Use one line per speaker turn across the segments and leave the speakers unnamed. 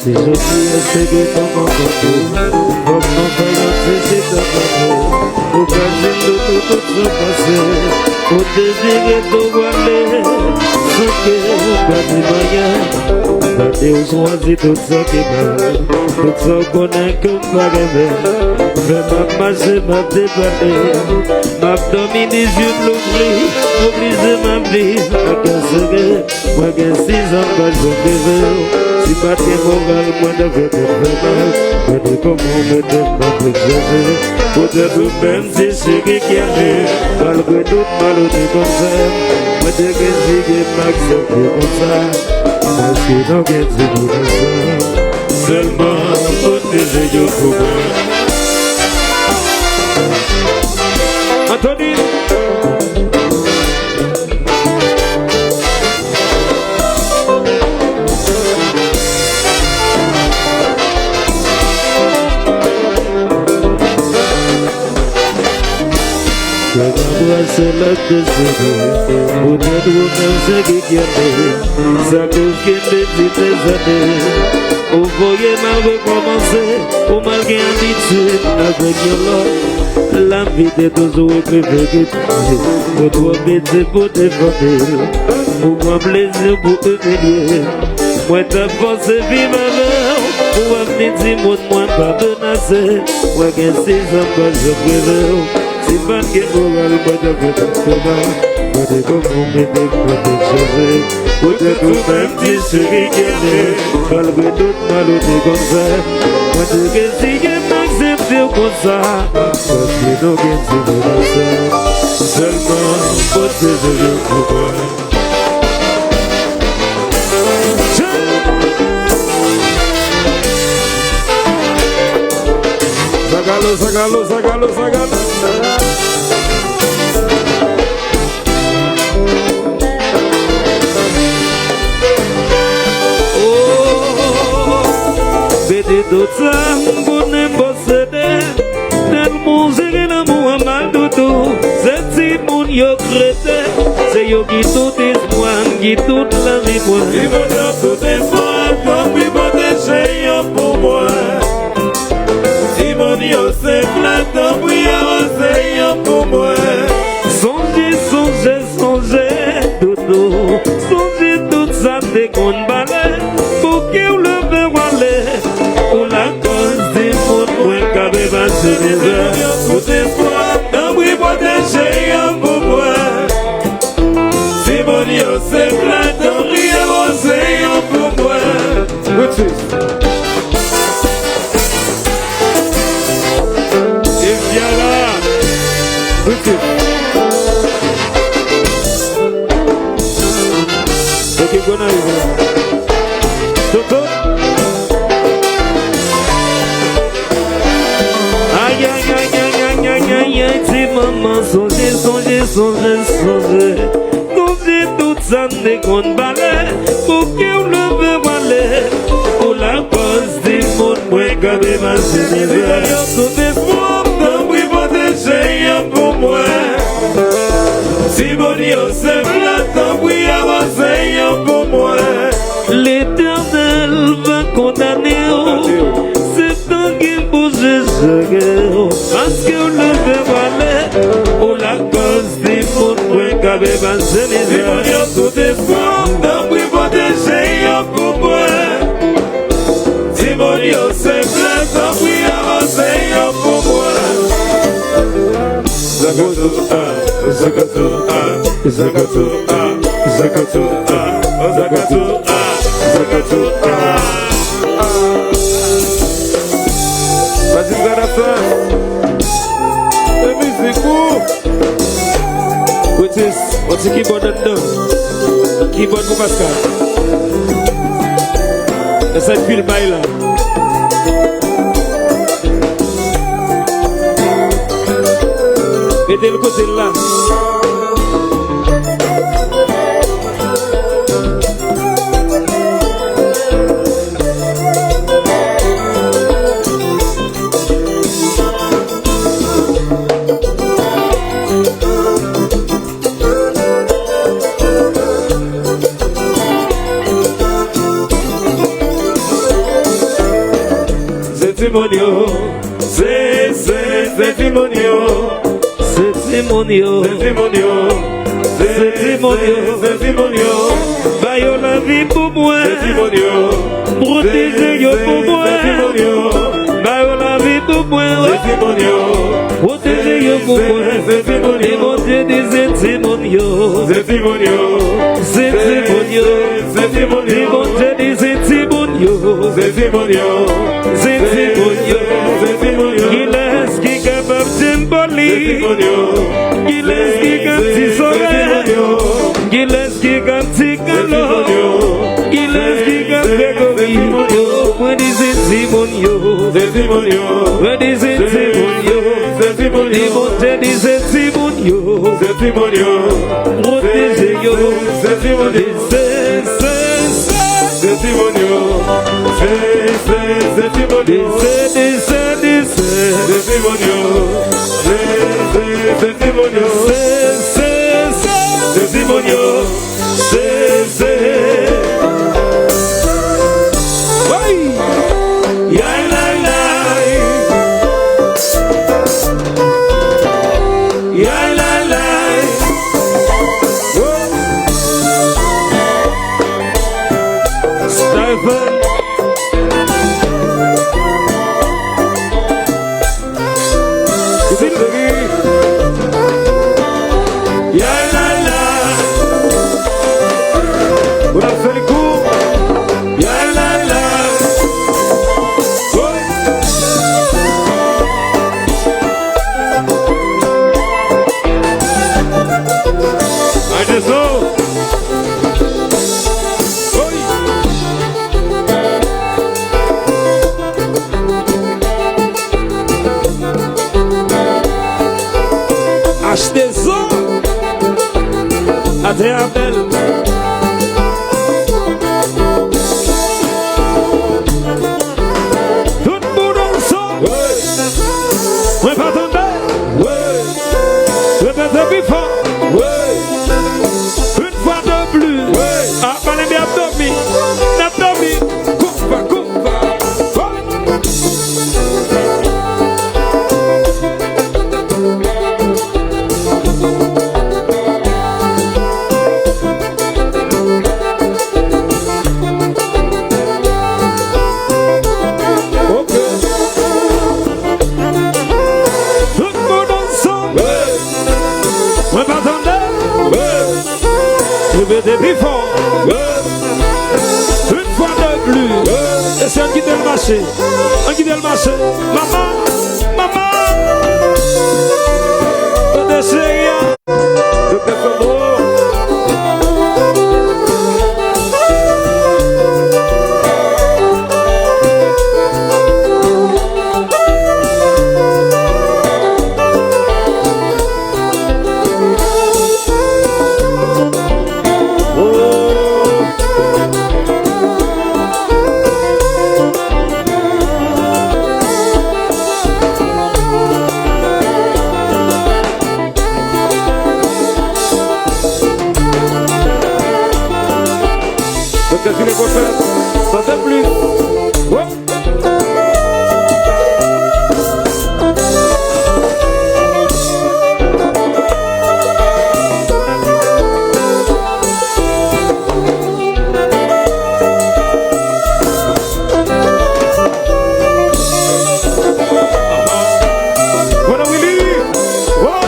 Si je dis c'est que ton côté, comme non faillant c'est ton côté, au passé tout se passé, au désir de aller, ce que vous passez moyen, et on choisit tout ça qui va, tout ça qu'on a comme pas rêver, mais ma marche m'a débatté, m'a dormi des yeux de l'oubli, obligé ma vie, à casser, moi j'ai 6 ans, pas de si pas de moral, moi ne veux pas mal. Mais de comment me donne ma préférée. Peut-être même si c'est qui qui arrive. Malgré tout mal au déconseil. Moi de que si je m'accepte comme ça. Parce que non, que c'est pour ça. Seulement, protéger le pouvoir. Anthony. C'est la décision, vous n'êtes vous-même ce qui gagne, ça cause qu'il depuis des années. Vous voyez mal recommencer, vous malgré habitude avec l'autre. La vie est toujours plus végétale, vous doit métier pour défendre, vous m'en plaisir pour humilier. Moi ta force est vive alors, vous amener du monde moins pas menacé, moi qui sais ça pas je préfère. Si pas que moral, moi je veux tout faire. Moi je comment me déprotéger. Peut-être même si c'est rigolé, malgré tout mal au déconseil. Moi je que si je m'accepte comme ça, parce que nous gagnons c'est ça. Seulement protéger le pouvoir. Sagalo, sagalo, sagalo, sagalo. Bede tout ça, vous ne possédez. Tellement c'est l'amour à mal de tout. C'est si mon yo crété. C'est yo qui tout espoir, qui toute la vie moi. Il me donne tout espoir, comme il m'a déchiré pour moi. Yo c'est plein de bouillard, c'est pour moi. Songez, songez, songez, dodo. Songez tout ça, c'est qu'on balai. Pour qu'il le veut aller. Pour la cause des mondes, moins qu'à bébasser les heures. Tout espoir, d'un bruit protégé pour moi. Si mon yo c'est plein de bouillard, c'est pour moi. Ok, bon arrive. Toto. Aïe, aïe, aïe, aïe, aïe, aïe, aïe, dis maman, songez, songez, songez, songez. Songez tout ça, des grandes balais, pour qu'on le veut aller. Pour la cause des mondes, moins qu'à bébasser les verres. Tout espoir, d'un bruit protégé pour moi. Si mon Dieu c'est plein de bouillard, c'est pour moi. L'Éternel va condamner. C'est toi qui bouge ce guerre. Parce que le fait aller pour la cause des mondes, moins qu'à bébasser les verres. Si mon Dieu tout espoir, d'un bruit protégé pour moi. Si mon Dieu c'est plein de bouillard, c'est pour moi. Zagato, Zagato, Zagato, Zagato, Zagato, Zagato. Vas-y, Zarata. La musique, what's the keyboard and done? Keyboard pour Pascal. Essa é Phil Baila. Mettez le côté là. Timonio, c'est Timonio, c'est Timonio, c'est Timonio, c'est Timonio, c'est Timonio, bayo la vie pour moi, c'est Timonio, protéger yo pour moi, c'est Timonio, bayo la vie pour moi, c'est Timonio, protéger yo pour moi, c'est Timonio, et mon Dieu disait Timonio, c'est Timonio, c'est Timonio, c'est Timonio, et mon Dieu disait Timonio, c'est Timonio, c'est Timonio, c'est Timonio, il est qui est capable de m'embolier, il est qui est capable de s'oreiller, il est qui est capable de calor, il est qui est capable de goûter, moi disais Timonio, c'est Timonio, moi disais Timonio, c'est Timonio, et mon Dieu disait Timonio, c'est Timonio, protégez-yo, c'est Timonio, c'est Timonio, c'est Timonio, c'est Timonio, c'est Timonio, c'est Timonio, c'est oui, ya la la, ya la la, Stephen. Até a belle. Tout le monde ensemble. Ouais. Pas tomber. Ouais. Le bête plus fort. Ouais. Une fois de plus. Ouais. Ah, pas les bien dormi. N'a dormi. Coupa. Depuis fort, une fois de plus, et c'est un qui doit le marcher, maman, le déchiré, le pétrole. Tu les vois faire, ça fait plus. Ouais. Voilà Willy. Ouais.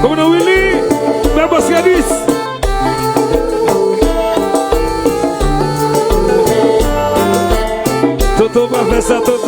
Como não, Willy? Toto va faire ça, Toto.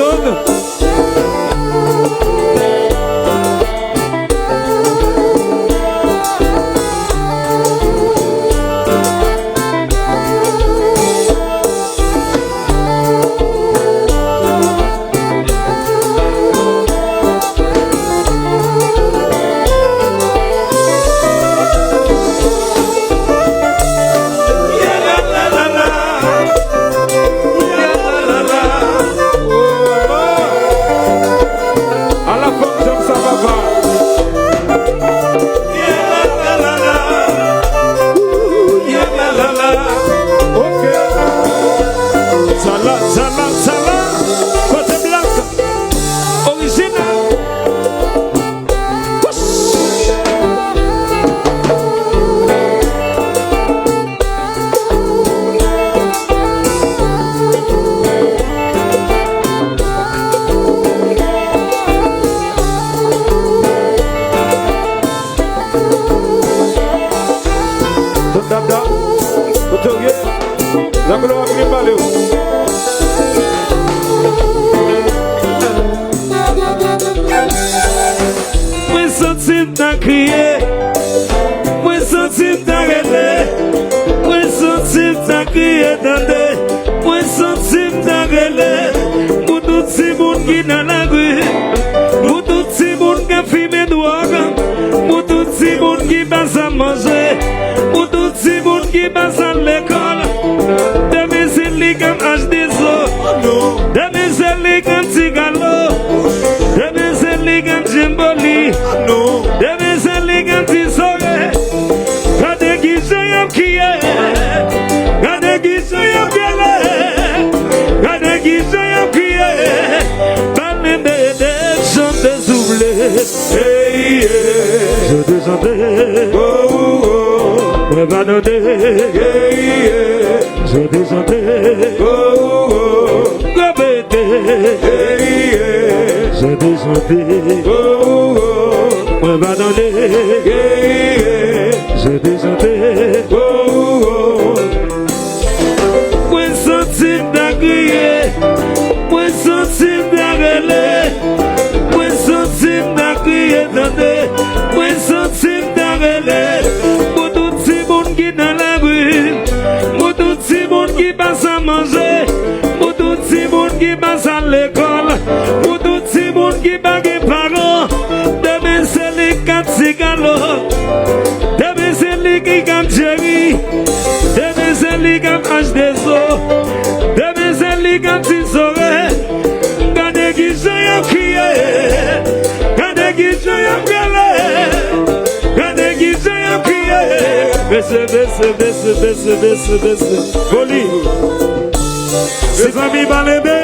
Mes amis Balembe,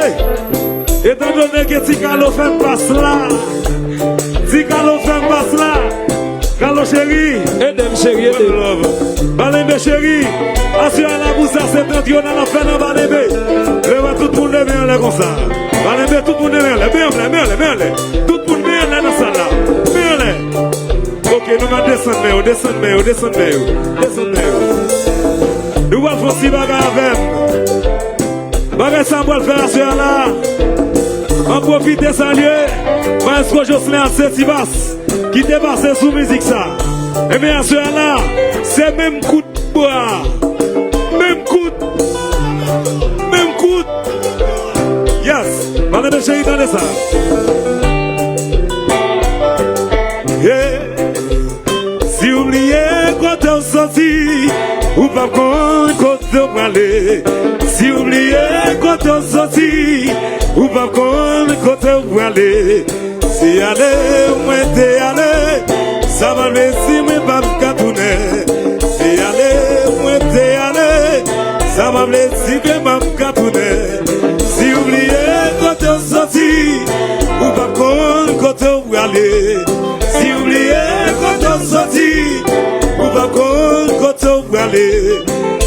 étant donné que Tikalo fait passe là, Tikalo fait passe là, Kalo chéri, aidez-moi chéri, aidez-moi. Balembe chéri, assure la bouche à cette entrée dans la fin de Balembe. Tout le monde est bien comme ça. Balembe, tout le monde est bien, tout le monde est bien dans ça là. Ok, nous allons descendre. Nous allons faire si bagarre avec. Bagarre ça, on va le faire sur là. On profite de ce lieu. Maestro Jocelyn Acetibas qui dépasse sous musique ça. Et bien sur là, c'est même coup de bois. Même coup. Yes, allez me chérir dans ça. Si oubliez quand on sortit, ou pas quand on allait. Si oubliez quand on sortit, ou pas quand on allait. Si aller, moi t'es allé, ça va me laisser moi pas me catouner. Si aller, moi t'es allé, ça va me laisser pas me catouner. Si oubliez quand on sortit, ou pas quand on allait. Si oubliez quand on sortit, ou pas quand on allait.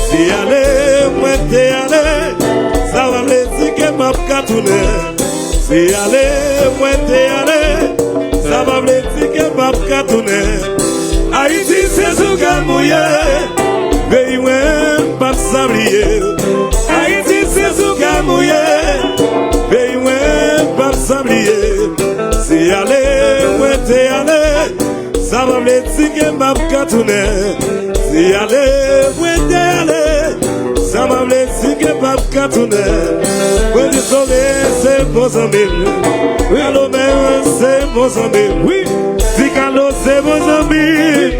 Si aller, moi t'es allé, ça va me laisser que m'a catouné. Si aller, moi t'es allé, ça va me laisser que m'a catouné. Haïti c'est sous gamouillé, pays moi pas sablier. Haïti c'est sous gamouillé, ça m'a blessé que m'a cartonné. Si aller, où aller, ça m'a blessé que m'a cartonné. Quand tu saurais, c'est vos amis. Oui, alors même, c'est vos amis. Oui, si Carlos, c'est vos amis.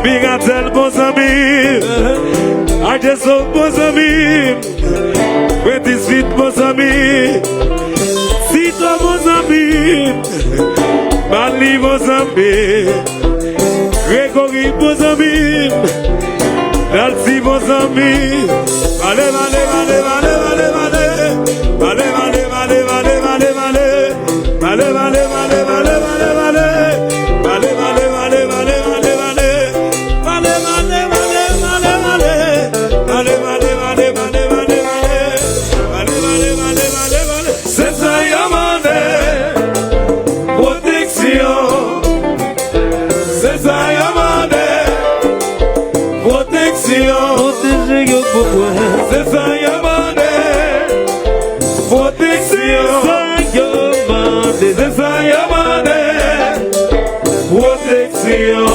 Bigatel, vos amis. Adesso, vos amis. Petit suite, vos amis. Si toi, vos amis. Mali, vos amis. Grégory, vos amis. Dalsi, vos amis. Allez, allez, allez, allez, allez, allez. Allez, allez, allez, allez, allez, allez. Allez, allez, allez, allez, allez, allez. Allez, allez, allez, allez, allez, allez. Allez, allez, allez, allez, allez. Allez, allez, allez, allez, allez, allez. Allez, allez, allez, allez, allez. C'est ça, Yamane. Protection. C'est ça, Yamane. Protection. Protéger yo pour moi. C'est ça, Yamane. Protection. C'est ça, Yamane. Protection.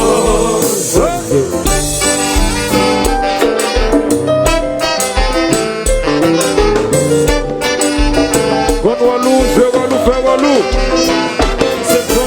Quand Walou, je Walou, fais Walou. C'est ça,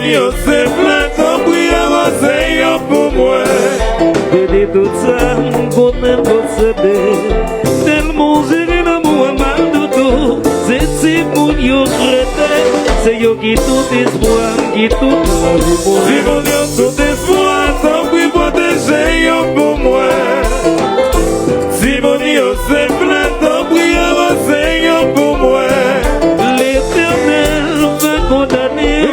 Yo c'est plein ton prière, c'est yo pour moi. Je dis tout ça, pour ne pas céder. Tellement j'ai l'amour mal de tout. C'est si mon yo crété. C'est yo qui tout espoir, qui tout la vie pour moi. Si mon yo tout espoir, ton prix protéger yo pour moi. Si mon yo c'est plein ton prière, c'est yo pour moi. L'Éternel va condamner.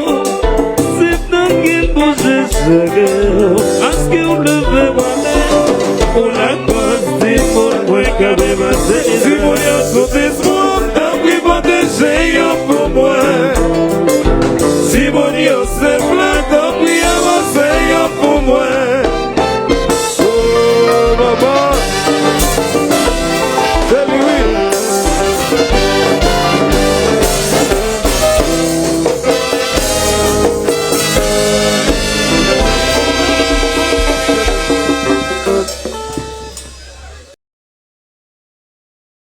Parce qu'on le veut pour la cause des mots moins qu'à démasser. Si mon yo sous espoir, t'as pris protéger yo pour moi. Si mon yo c'est